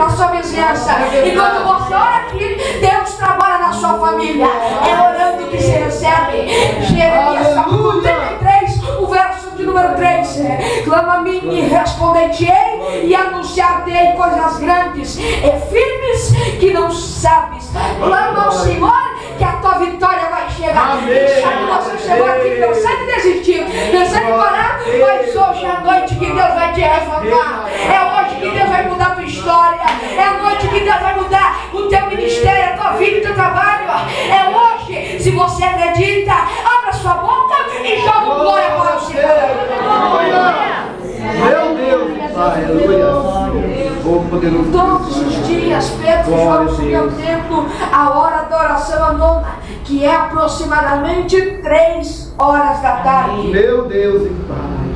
na sua vizinhança. Enquanto você ora aqui, Deus trabalha na sua família. É orando que se recebe. Jeremias capítulo 33, o verso de número 3. Clama a mim e responder-te-ei e anunciar-te-ei coisas grandes e firmes que não sabes. Clama ao Senhor que a tua vitória vai chegar. Quem sabe você chegou aqui pensando em desistir, pensando em parar, mas hoje é a noite que Deus vai te reformar. É hoje que Deus vai mudar a tua história. É a noite que Deus vai mudar o teu ministério, a tua vida, o teu trabalho. É hoje. Se você acredita, abra sua boca e joga um glória para o Senhor. Meu Deus, aleluia. Todos os dias, Pedro e João subiam ao templo a hora da oração a nona, que é aproximadamente 3 horas da tarde. Meu Deus, em paz.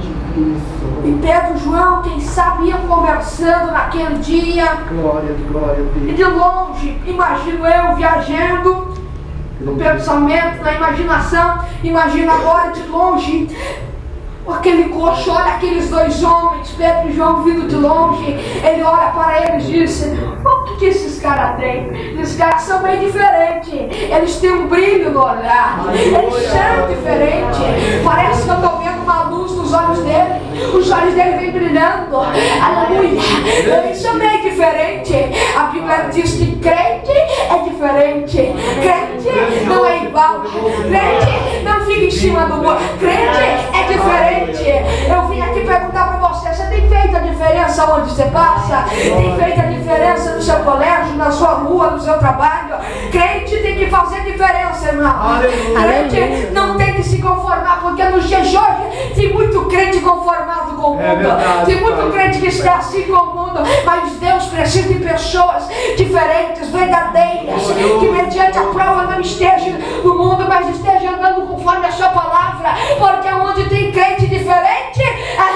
E Pedro e João, quem sabe, iam conversando naquele dia. Glória, glória a E Deus. de longe, imagino eu viajando no pensamento, na imaginação. Imagina agora de longe aquele coxo, olha aqueles 2 homens, Pedro e João vindo de longe. Ele olha para eles e diz: o que esses caras têm? Esses caras são bem diferentes. Eles têm um brilho no olhar. Eles são diferentes. Parece que eu estou vendo uma luz nos olhos dele. Os olhos dele vêm brilhando. Aleluia. Eles são bem diferentes. A Bíblia diz que crente é diferente. Crente não é igual. Crente não fica em cima do muro. Crente é diferente. Eu vim aqui perguntar para você: você tem feito a diferença onde você passa? Tem feito a diferença no seu colégio, na sua rua, no seu trabalho? Crente tem que fazer diferença, irmão. Crente não tem que se conformar, porque nos dias de hoje tem muito crente conformado com o mundo. Tem muito crente que está assim com o mundo. Mas Deus precisa de pessoas diferentes, verdadeiras, que mediante a prova não esteja no mundo, mas esteja andando conforme a sua palavra. Porque onde tem crente diferente,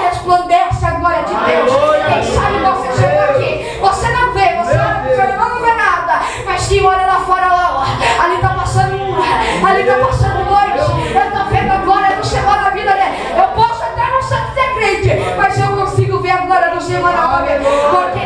resplandece a glória de Deus. Quem sabe você chegou aqui, você não vê, você não vê nada, mas que olha lá fora, ali está passando ali está passando noite. Eu estou vendo a glória do Senhor na vida dele. Eu posso até não ser crente, mas eu consigo ver a glória do Senhor na minha vida. Porque